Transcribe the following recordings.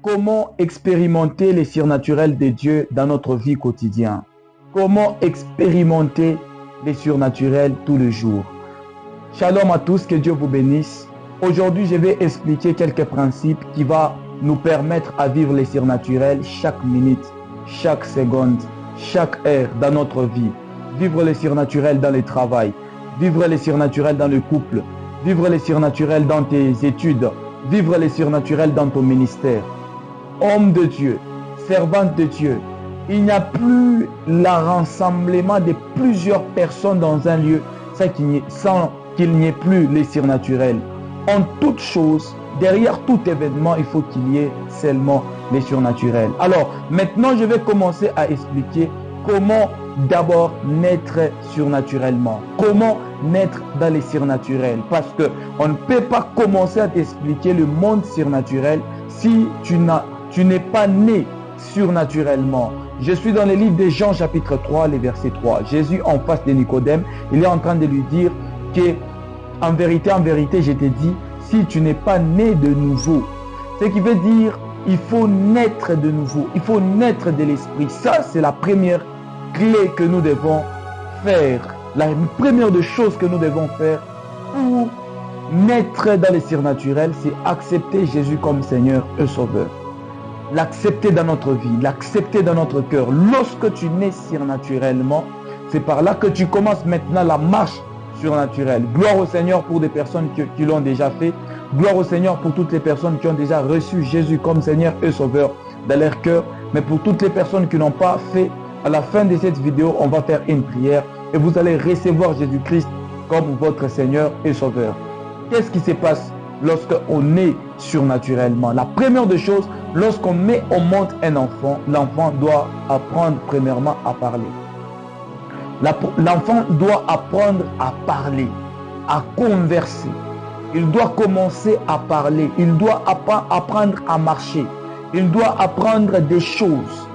Comment expérimenter les surnaturels de Dieu dans notre vie quotidienne? Comment expérimenter les surnaturels tous les jours? Shalom à tous, que Dieu vous bénisse. Aujourd'hui, je vais expliquer quelques principes qui vont nous permettre à vivre les surnaturels chaque minute, chaque seconde, chaque heure dans notre vie. Vivre les surnaturels dans le travail, vivre les surnaturels dans le couple, vivre les surnaturels dans tes études, vivre les surnaturels dans ton ministère. Homme de Dieu, servante de Dieu, il n'y a plus le rassemblement de plusieurs personnes dans un lieu sans qu'il n'y ait plus les surnaturels. En toute chose, derrière tout événement, il faut qu'il y ait seulement les surnaturels. Alors, maintenant, je vais commencer à expliquer comment d'abord naître surnaturellement. Comment naître dans les surnaturels. Parce qu'on ne peut pas commencer à t'expliquer le monde surnaturel si tu n'es pas né surnaturellement. Je suis dans le livre de Jean chapitre 3, le verset 3. Jésus en face de Nicodème, il est en train de lui dire que en vérité, je te dis, si tu n'es pas né de nouveau, ce qui veut dire il faut naître de nouveau, il faut naître de l'esprit. Ça, c'est la première clé que nous devons faire. La première des choses que nous devons faire pour naître dans les surnaturels, c'est accepter Jésus comme Seigneur et Sauveur. L'accepter dans notre vie, l'accepter dans notre cœur. Lorsque tu nais surnaturellement, c'est par là que tu commences maintenant la marche surnaturelle. Gloire au Seigneur pour des personnes qui l'ont déjà fait. Gloire au Seigneur pour toutes les personnes qui ont déjà reçu Jésus comme Seigneur et Sauveur dans leur cœur. Mais pour toutes les personnes qui n'ont pas fait, à la fin de cette vidéo, on va faire une prière et vous allez recevoir Jésus-Christ comme votre Seigneur et Sauveur. Qu'est-ce qui se passe lorsqu'on est surnaturellement? La première des choses, lorsqu'on met au monde un enfant, l'enfant doit apprendre premièrement à parler. L'enfant doit apprendre à parler, à converser. Il doit commencer à parler. Il doit apprendre à marcher. Il doit apprendre des choses.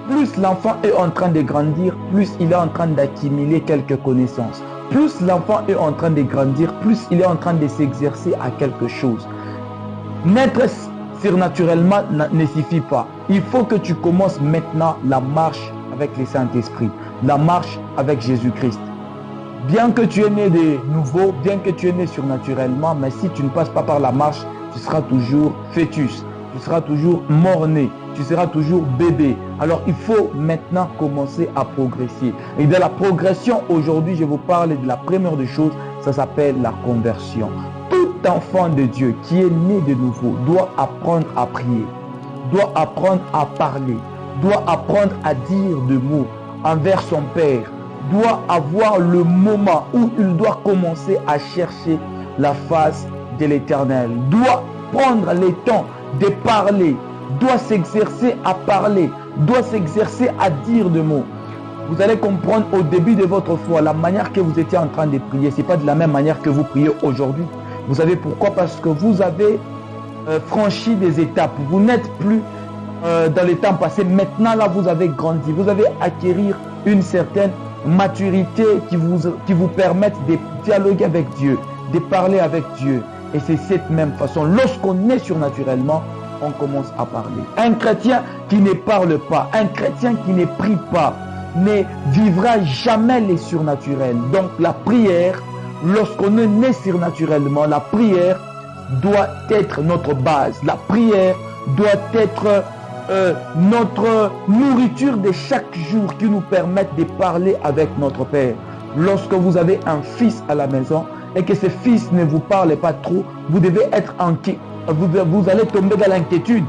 Plus l'enfant est en train de grandir, plus il est en train d'accumuler quelques connaissances. Plus l'enfant est en train de grandir, plus il est en train de s'exercer à quelque chose. Naître surnaturellement ne suffit pas. Il faut que tu commences maintenant la marche avec le Saint-Esprit, la marche avec Jésus-Christ. Bien que tu es né de nouveau, bien que tu es né surnaturellement, mais si tu ne passes pas par la marche, tu seras toujours fœtus, tu seras toujours mort-né, tu seras toujours bébé. Alors il faut maintenant commencer à progresser. Et de la progression, aujourd'hui, je vous parle de la première des choses, ça s'appelle la conversion. Tout enfant de Dieu qui est né de nouveau doit apprendre à prier, doit apprendre à parler, doit apprendre à dire des mots envers son Père, doit avoir le moment où il doit commencer à chercher la face de l'Éternel, doit prendre le temps de parler, doit s'exercer à parler, doit s'exercer à dire des mots. Vous allez comprendre au début de votre foi, la manière que vous étiez en train de prier, ce n'est pas de la même manière que vous priez aujourd'hui. Vous savez pourquoi? Parce que vous avez franchi des étapes. Vous n'êtes plus dans les temps passés. Maintenant, là, vous avez grandi. Vous avez acquérir une certaine maturité qui vous permette de dialoguer avec Dieu, de parler avec Dieu. Et c'est cette même façon. Lorsqu'on est surnaturellement, on commence à parler. Un chrétien qui ne parle pas, un chrétien qui ne prie pas, ne vivra jamais les surnaturels. Donc la prière, lorsqu'on est né surnaturellement, la prière doit être notre base. La prière doit être notre nourriture de chaque jour qui nous permette de parler avec notre Père. Lorsque vous avez un fils à la maison et que ce fils ne vous parle pas trop, vous devez être inquiet. Vous allez tomber dans l'inquiétude.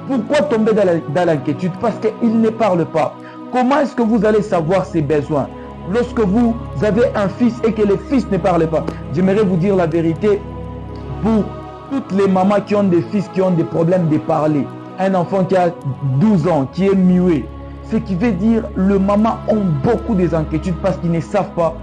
Pourquoi tomber dans l'inquiétude? Parce qu'il ne parle pas. Comment est-ce que vous allez savoir ses besoins? Lorsque vous avez un fils et que le fils ne parle pas, j'aimerais vous dire la vérité pour toutes les mamans qui ont des fils qui ont des problèmes de parler. Un enfant qui a 12 ans, qui est muet, ce qui veut dire le maman ont beaucoup des inquiétudes parce qu'ils ne savent pas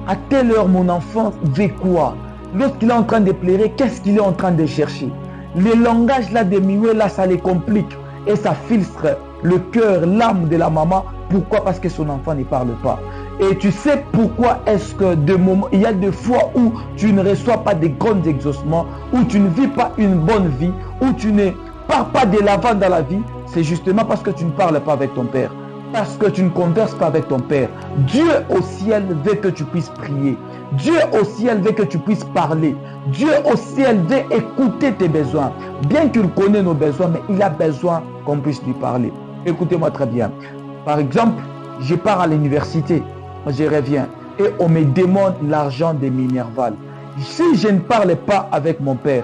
à telle heure mon enfant veut quoi. Lorsqu'il est en train de pleurer, qu'est-ce qu'il est en train de chercher? Le langage là de muet là, ça les complique et ça filtre le cœur, l'âme de la maman. Pourquoi? Parce que son enfant ne parle pas. Et tu sais pourquoi est-ce que il y a des fois où tu ne reçois pas de grands exaucements, où tu ne vis pas une bonne vie, où tu n'es pas pars pas de l'avant dans la vie, c'est justement parce que tu ne parles pas avec ton Père. Parce que tu ne converses pas avec ton Père. Dieu au ciel veut que tu puisses prier. Dieu au ciel veut que tu puisses parler. Dieu au ciel veut écouter tes besoins. Bien qu'il connaisse nos besoins, mais il a besoin qu'on puisse lui parler. Écoutez-moi très bien. Par exemple, je pars à l'université, je reviens et on me demande l'argent de Minerval. Si je ne parle pas avec mon père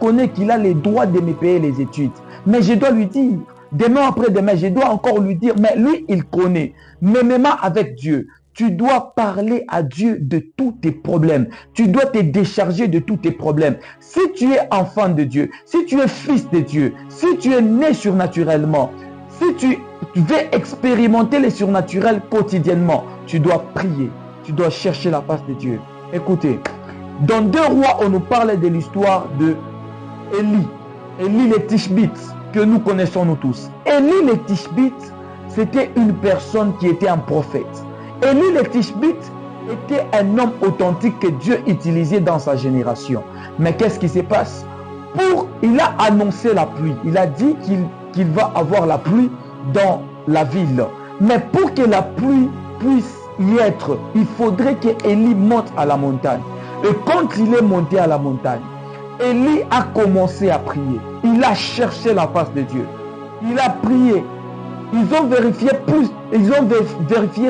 connaît qu'il a les droits de me payer les études. Mais je dois lui dire, demain après-demain, je dois encore lui dire, mais lui, il connaît. Mais même avec Dieu, tu dois parler à Dieu de tous tes problèmes. Tu dois te décharger de tous tes problèmes. Si tu es enfant de Dieu, si tu es fils de Dieu, si tu es né surnaturellement, si tu veux expérimenter les surnaturels quotidiennement, tu dois prier. Tu dois chercher la face de Dieu. Écoutez, dans 2 Rois, on nous parle de l'histoire de Élie le Tishbite, que nous connaissons nous tous. Élie le Tishbite, c'était une personne qui était un prophète. Élie le Tishbite était un homme authentique que Dieu utilisait dans sa génération. Mais qu'est-ce qui se passe? Il a annoncé la pluie. Il a dit qu'il va avoir la pluie dans la ville. Mais pour que la pluie puisse y être, il faudrait que Élie monte à la montagne. Et quand il est monté à la montagne, Élie a commencé à prier. Il a cherché la face de Dieu. Il a prié. Ils ont vérifié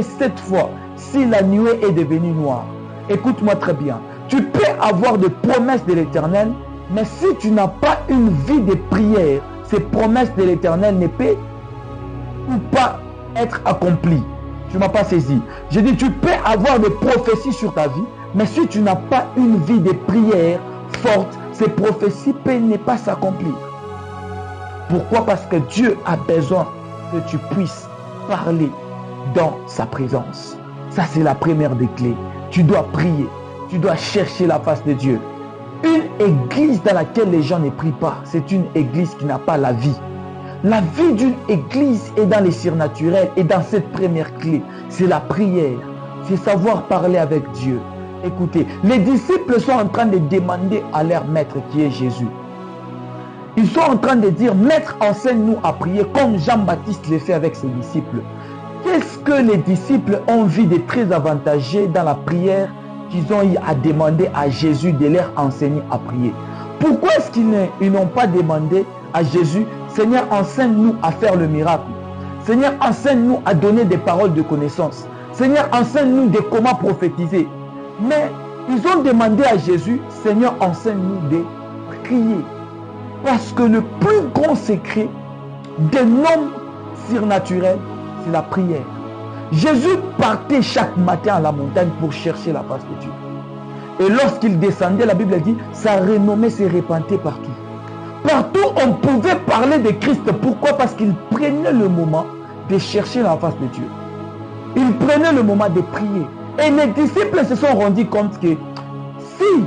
7 fois si la nuée est devenue noire. Écoute-moi très bien. Tu peux avoir des promesses de l'Éternel, mais si tu n'as pas une vie de prière, ces promesses de l'Éternel ne peuvent pas être accomplies. Tu ne m'as pas saisi. Je dis, tu peux avoir des prophéties sur ta vie, mais si tu n'as pas une vie de prière forte, ces prophéties peuvent ne pas s'accomplir. Pourquoi? Parce que Dieu a besoin que tu puisses parler dans sa présence. Ça, c'est la première des clés. Tu dois prier. Tu dois chercher la face de Dieu. Une église dans laquelle les gens ne prient pas, c'est une église qui n'a pas la vie. La vie d'une église est dans les surnaturels et dans cette première clé, c'est la prière. C'est savoir parler avec Dieu. Écoutez, les disciples sont en train de demander à leur maître qui est Jésus. Ils sont en train de dire, maître, enseigne-nous à prier comme Jean-Baptiste le fait avec ses disciples. Qu'est-ce que les disciples ont vu de très avantageux dans la prière qu'ils ont eu à demander à Jésus de leur enseigner à prier? Pourquoi est-ce qu'ils n'ont pas demandé à Jésus, Seigneur, enseigne-nous à faire le miracle. Seigneur, enseigne-nous à donner des paroles de connaissance. Seigneur, enseigne-nous de comment prophétiser. Mais ils ont demandé à Jésus, Seigneur, enseigne-nous de prier. Parce que le plus grand secret d'un homme surnaturel, c'est la prière. Jésus partait chaque matin à la montagne pour chercher la face de Dieu. Et lorsqu'il descendait, la Bible dit, sa renommée se répandait partout. Partout, on pouvait parler de Christ. Pourquoi? Parce qu'il prenait le moment de chercher la face de Dieu. Il prenait le moment de prier. Et les disciples se sont rendus compte que si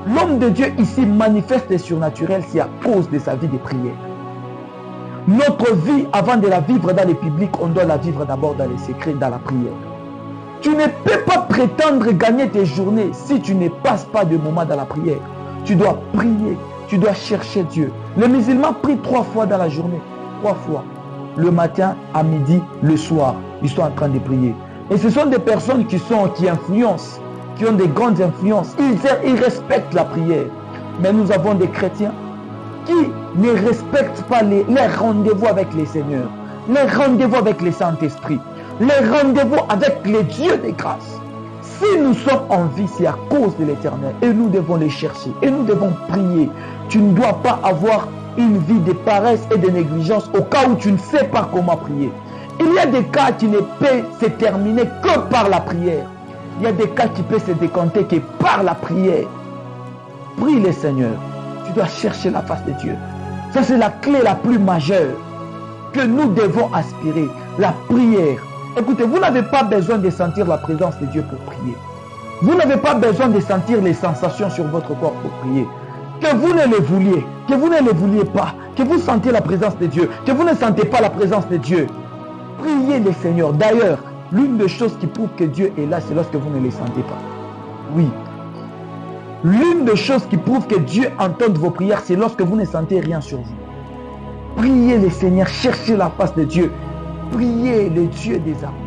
l'homme de Dieu ici manifeste le surnaturel, c'est à cause de sa vie de prière. Notre vie, avant de la vivre dans le public, on doit la vivre d'abord dans les secrets, dans la prière. Tu ne peux pas prétendre gagner tes journées si tu ne passes pas de moments dans la prière. Tu dois prier, tu dois chercher Dieu. Les musulmans prient 3 fois dans la journée. 3 fois. Le matin, à midi, le soir. Ils sont en train de prier. Et ce sont des personnes qui influencent, qui ont des grandes influences. Ils respectent la prière. Mais nous avons des chrétiens qui ne respectent pas les rendez-vous avec les seigneurs, les rendez-vous avec les Saint-Esprit, les rendez-vous avec les dieux des grâces. Si nous sommes en vie, c'est à cause de l'Éternel. Et nous devons les chercher. Et nous devons prier. Tu ne dois pas avoir une vie de paresse et de négligence au cas où tu ne sais pas comment prier. Il y a des cas qui ne peuvent se terminer que par la prière. Il y a des cas qui peuvent se décanter que par la prière. Prie le Seigneur. Tu dois chercher la face de Dieu. Ça, c'est la clé la plus majeure que nous devons aspirer. La prière. Écoutez, vous n'avez pas besoin de sentir la présence de Dieu pour prier. Vous n'avez pas besoin de sentir les sensations sur votre corps pour prier. Que vous ne les vouliez, que vous ne les vouliez pas, que vous sentiez la présence de Dieu, que vous ne sentez pas la présence de Dieu. Priez le Seigneur. D'ailleurs, l'une des choses qui prouve que Dieu est là, c'est lorsque vous ne les sentez pas. Oui. L'une des choses qui prouve que Dieu entend vos prières, c'est lorsque vous ne sentez rien sur vous. Priez le Seigneur, cherchez la face de Dieu. Priez le Dieu des armées.